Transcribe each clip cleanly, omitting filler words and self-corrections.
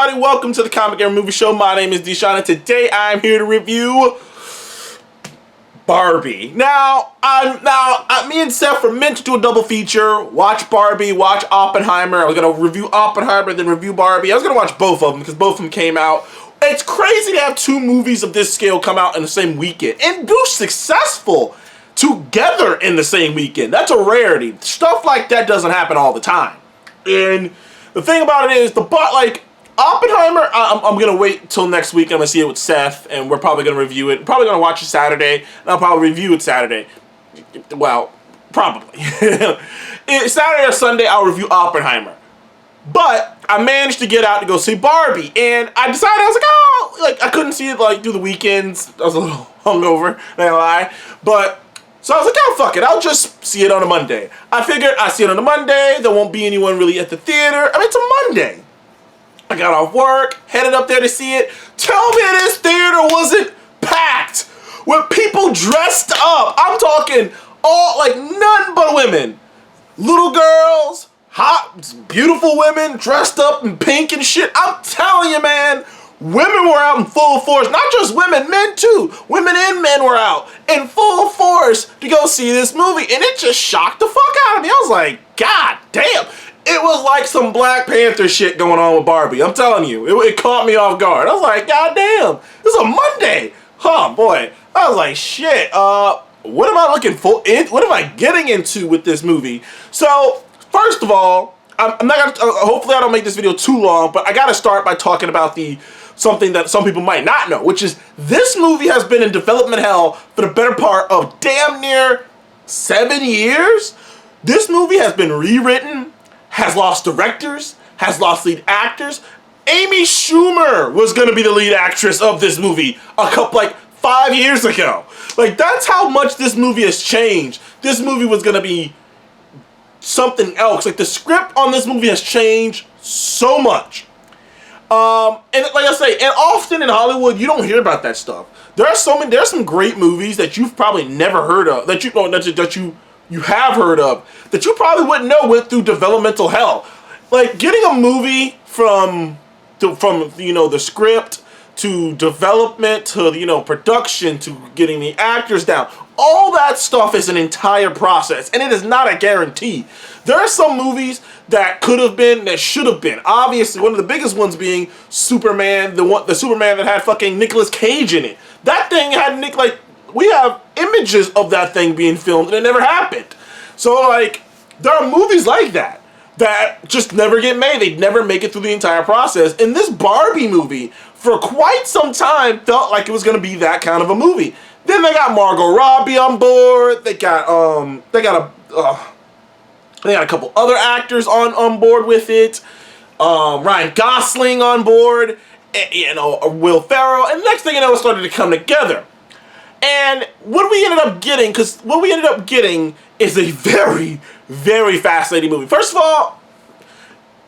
everybody, welcome to the Comic and Movie Show. My name is Deshaun, and today I'm here to review Barbie. Now, me and Seth were meant to do a double feature. Watch Barbie, watch Oppenheimer. I was going to review Oppenheimer, then review Barbie. I was going to watch both of them because both of them came out. It's crazy to have two movies of this scale come out in the same weekend and do successful together in the same weekend. That's a rarity. Stuff like that doesn't happen all the time. And the thing about it is, Oppenheimer, I'm going to wait till next week. I'm going to see it with Seth, and we're probably going to review it. Probably going to watch it Saturday, and I'll probably review it Saturday. Well, probably. Saturday or Sunday, I'll review Oppenheimer. But I managed to get out to go see Barbie, and I decided, I couldn't see it, through the weekends. I was a little hungover, not gonna lie. So I was like, oh, fuck it, I'll just see it on a Monday. I figured I'd see it on a Monday, there won't be anyone really at the theater. It's a Monday. I got off work, headed up there to see it. Tell me this theater wasn't packed with people dressed up. I'm talking none but women. Little girls, hot, beautiful women dressed up in pink and shit. I'm telling you, man, women were out in full force. Not just women, men too. Women and men were out in full force to go see this movie. And it just shocked the fuck out of me. I was like, God damn. It was like some Black Panther shit going on with Barbie. I'm telling you. It caught me off guard. I was like, God damn. This is a Monday. Huh, boy. I was like, shit. What am I looking for? What am I getting into with this movie? So, first of all, I'm not gonna. Hopefully, I don't make this video too long, but I gotta start by talking about something that some people might not know, which is this movie has been in development hell for the better part of damn near 7 years. This movie has been rewritten, has lost directors, has lost lead actors. Amy Schumer was gonna be the lead actress of this movie 5 years ago. That's how much this movie has changed. This movie was gonna be something else. The script on this movie has changed so much. And like I say, and often in Hollywood, you don't hear about that stuff. There's some great movies that you've probably never heard of, that you have heard of, that you probably wouldn't know went through developmental hell. Getting a movie from the script to development to production to getting the actors down. All that stuff is an entire process, and it is not a guarantee. There are some movies that could have been, that should have been. Obviously, one of the biggest ones being Superman, the Superman that had fucking Nicolas Cage in it. That thing had we have images of that thing being filmed, and it never happened. So, there are movies like that just never get made. They never make it through the entire process. And this Barbie movie, for quite some time, felt like it was going to be that kind of a movie. Then they got Margot Robbie on board. They got a couple other actors on board with it. Ryan Gosling on board. Will Ferrell. And next thing you know, it started to come together. And what we ended up getting is a very, very fascinating movie. First of all,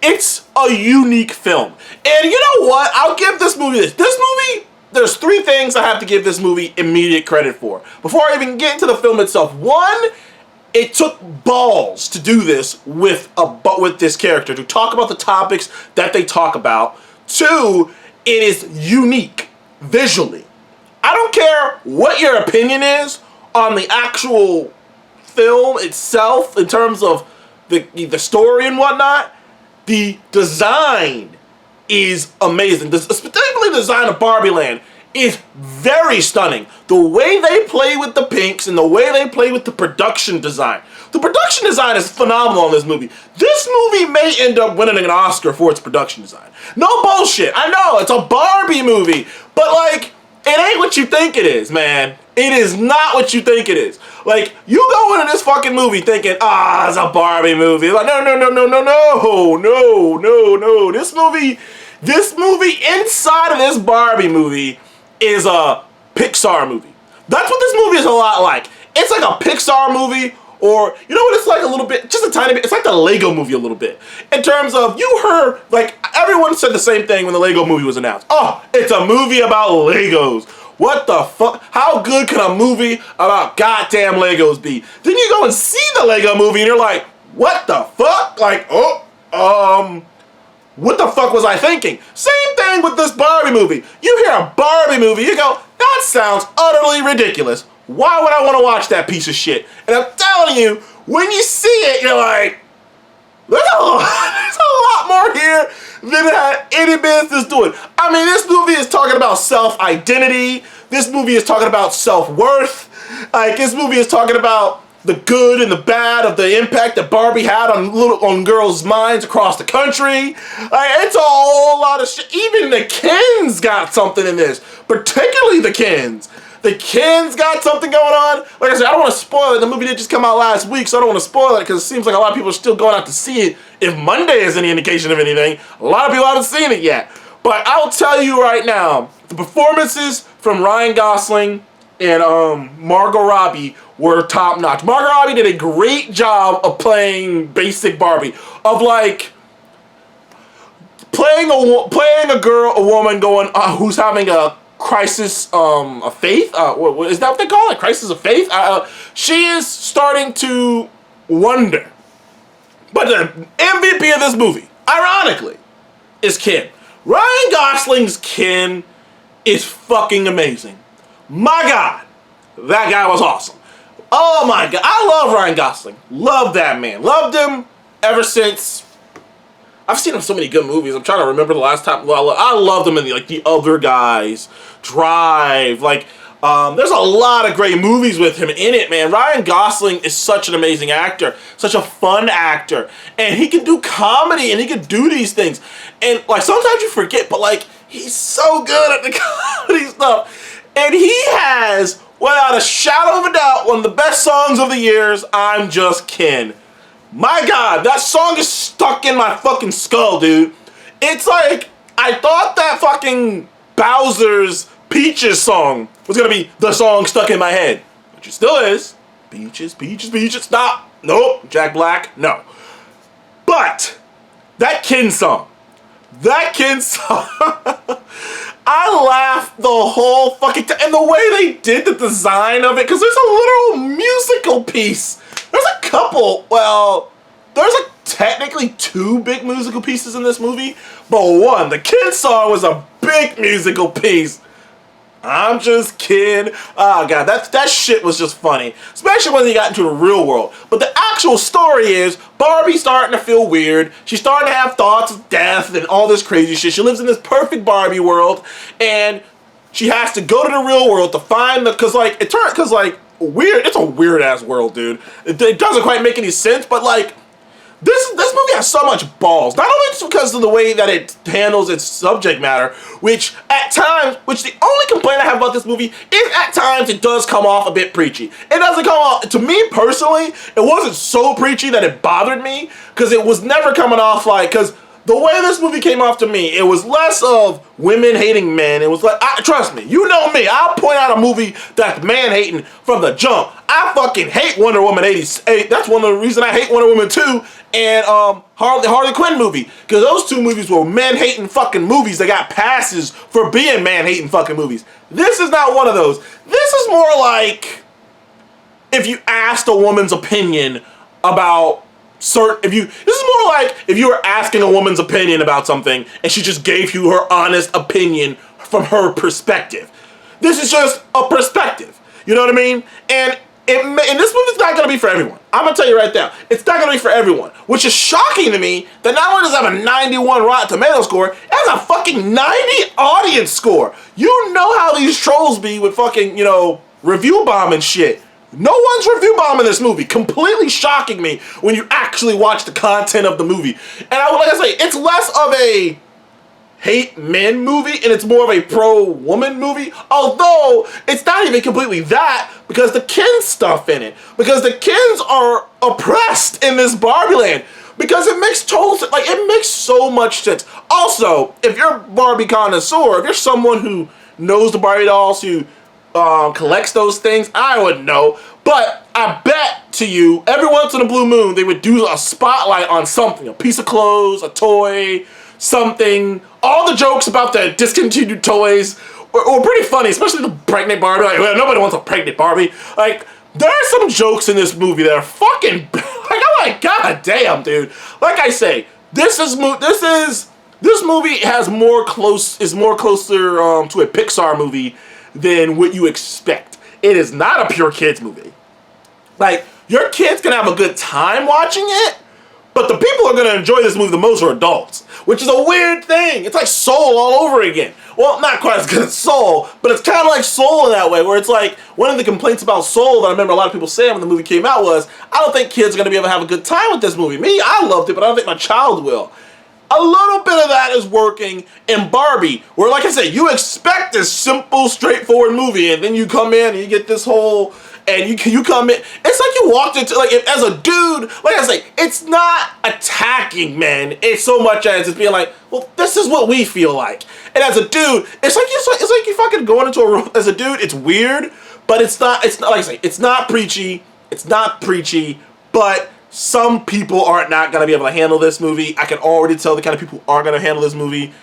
it's a unique film. And you know what? I'll give this movie this. This movie, there's three things I have to give this movie immediate credit for. Before I even get into the film itself. One, it took balls to do this with this character, to talk about the topics that they talk about. Two, it is unique visually. I don't care what your opinion is on the actual film itself in terms of the story and whatnot. The design is amazing. Particularly the design of Barbie Land is very stunning. The way they play with the pinks and the way they play with the production design. The production design is phenomenal in this movie. This movie may end up winning an Oscar for its production design. No bullshit. I know, it's a Barbie movie, but it ain't what you think it is, man. It is not what you think it is. You go into this fucking movie thinking, it's a Barbie movie. No. This movie inside of this Barbie movie is a Pixar movie. That's what this movie is a lot like. It's like a Pixar movie, or you know what it's like a little bit, just a tiny bit. It's like the Lego movie a little bit. In terms of, you heard, everyone said the same thing when the Lego movie was announced. Oh, it's a movie about Legos. What the fuck? How good can a movie about goddamn Legos be? Then you go and see the Lego movie and you're like, what the fuck? What the fuck was I thinking? Same thing with this Barbie movie. You hear a Barbie movie, you go, that sounds utterly ridiculous. Why would I want to watch that piece of shit? And I'm telling you, when you see it, you're like, there's a lot more here than it had any business doing. I mean, this movie is talking about self-identity. This movie is talking about self-worth. Like, this movie is talking about the good and the bad of the impact that Barbie had on girls' minds across the country. Like, it's a whole lot of shit. Even the Kens got something in this, particularly the Kens. The Kens got something going on. Like I said, I don't want to spoil it. The movie did just come out last week, so I don't want to spoil it because it seems like a lot of people are still going out to see it. If Monday is any indication of anything, a lot of people haven't seen it yet. But I'll tell you right now, the performances from Ryan Gosling and Margot Robbie were top notch. Margot Robbie did a great job of playing basic Barbie, of like playing a woman going who's having a crisis of faith. Is that what they call it? Crisis of faith. She is starting to wonder. But the MVP of this movie, ironically, is Ken. Ryan Gosling's Ken is fucking amazing. My God, that guy was awesome. Oh my God, I love Ryan Gosling. Love that man. Loved him ever since. I've seen him in so many good movies. I'm trying to remember the last time. Well, I loved him in the Other Guys, Drive. Like, there's a lot of great movies with him in it, man. Ryan Gosling is such an amazing actor, such a fun actor, and he can do comedy and he can do these things. And like sometimes you forget, but like he's so good at the comedy stuff. And he has, without a shadow of a doubt, one of the best songs of the years, I'm Just Ken. My God, that song is stuck in my fucking skull, dude. It's like, I thought that fucking Bowser's Peaches song was gonna be the song stuck in my head. Which it still is. Peaches, peaches, peaches, stop. Nope, Jack Black, no. But, that Ken song, I laughed the whole fucking time. And the way they did the design of it, because there's a literal musical piece. There's a couple, well, there's like technically two big musical pieces in this movie, but one, the Ken song was a big musical piece. I'm just kidding. Oh God, that shit was just funny, especially when they got into the real world. But the actual story is Barbie's starting to feel weird. She's starting to have thoughts of death and all this crazy shit. She lives in this perfect Barbie world, and she has to go to the real world to find it's a weird ass world, dude. It doesn't quite make any sense, but like this movie has so much balls. Not only just because of the way that it handles its subject matter, which the only complaint I have about this movie is at times it does come off a bit preachy. It doesn't come off, to me personally, it wasn't so preachy that it bothered me, because it was never coming off like, because the way this movie came off to me, it was less of women hating men. It was like, trust me, you know me. I'll point out a movie that's man hating from the jump. I fucking hate Wonder Woman 88. That's one of the reasons I hate Wonder Woman 2 and Harley Quinn movie. Because those two movies were man hating fucking movies that got passes for being man hating fucking movies. This is not one of those. This is more like if you asked a woman's opinion about this is more like if you were asking a woman's opinion about something and she just gave you her honest opinion from her perspective. This is just a perspective. You know what I mean? And this movie's not going to be for everyone. I'm going to tell you right now. It's not going to be for everyone. Which is shocking to me that not only does it have a 91 Rotten Tomatoes score, it has a fucking 90 audience score. You know how these trolls be with fucking, review bomb and shit. No one's review bombing this movie. Completely shocking me when you actually watch the content of the movie. And like I say, it's less of a hate men movie and it's more of a pro-woman movie. Although, it's not even completely that because the Ken stuff in it. Because the Kens are oppressed in this Barbie Land. Because it makes total sense. Like, it makes so much sense. Also, if you're a Barbie connoisseur, if you're someone who knows the Barbie dolls, who collects those things, I wouldn't know, but I bet to you every once in a blue moon they would do a spotlight on something, a piece of clothes, a toy, something. All the jokes about the discontinued toys were pretty funny, especially the pregnant Barbie. Like, well, nobody wants a pregnant Barbie. Like, there are some jokes in this movie that are fucking like, oh my god damn, dude. Like I say, this is This movie is more closer to a Pixar movie than what you expect. It is not a pure kids movie. Like, your kids can have a good time watching it, but the people who are going to enjoy this movie the most are adults, which is a weird thing. It's like Soul all over again. Well, not quite as good as Soul, but it's kind of like Soul in that way, where it's like, one of the complaints about Soul that I remember a lot of people saying when the movie came out was, I don't think kids are going to be able to have a good time with this movie. Me, I loved it, but I don't think my child will. A little bit of that is working in Barbie, where, like I said, you expect this simple, straightforward movie, and then you come in and you get this whole, and you come in, it's like you walked into, like, as a dude, like I say, it's not attacking men, it's so much as it's being like, well, this is what we feel like. And as a dude, it's like you fucking going into a room, as a dude, it's weird, but it's not, like I say, it's not preachy, but some people are not going to be able to handle this movie. I can already tell the kind of people who aren't going to handle this movie.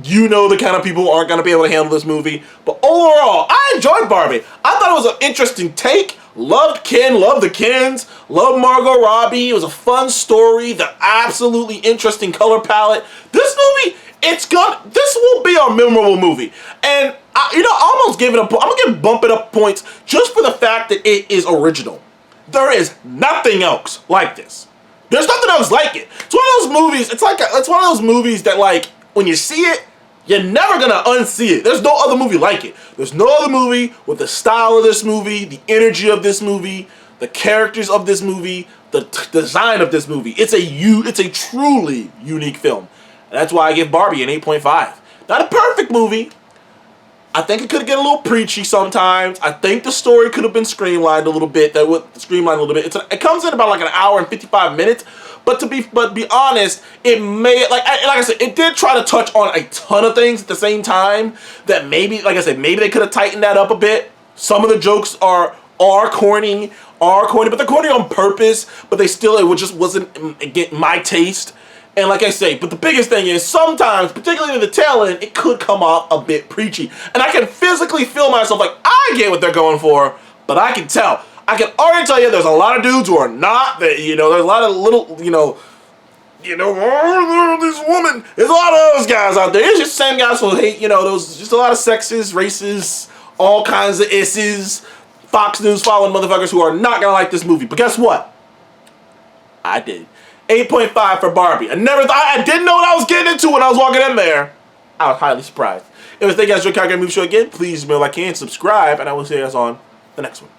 You know the kind of people who aren't going to be able to handle this movie. But overall, I enjoyed Barbie. I thought it was an interesting take. Loved Ken, loved the Kens, loved Margot Robbie. It was a fun story. The absolutely interesting color palette. This movie, this will be a memorable movie. And, I almost gave it I'm going to bump it up points just for the fact that it is original. There is nothing else like this. There's nothing else like it. It's one of those movies, it's one of those movies that, like, when you see it, you're never gonna unsee it. There's no other movie like it. There's no other movie with the style of this movie, the energy of this movie, the characters of this movie, the design of this movie. It's a truly unique film. And that's why I give Barbie an 8.5. Not a perfect movie. I think it could get a little preachy sometimes. I think the story could have been streamlined a little bit. It comes in about like an hour and 55 minutes. But be honest, it may, like I said, it did try to touch on a ton of things at the same time that maybe, like I said, maybe they could have tightened that up a bit. Some of the jokes are corny, but they're corny on purpose. But it just wasn't, again, my taste. And like I say, but the biggest thing is sometimes, particularly in the tail end, it could come off a bit preachy. And I can physically feel myself like, I get what they're going for, but I can tell. I can already tell you there's a lot of dudes who are not, there's a lot of little, this woman, there's a lot of those guys out there. It's just the same guys who hate, those, just a lot of sexist, racist, all kinds of isses, Fox News following motherfuckers who are not gonna like this movie. But guess what? I did. 8.5 for Barbie. I didn't know what I was getting into when I was walking in there. I was highly surprised. If you guys enjoyed Calgary Movie Show again, please email like and subscribe, and I will see you guys on the next one.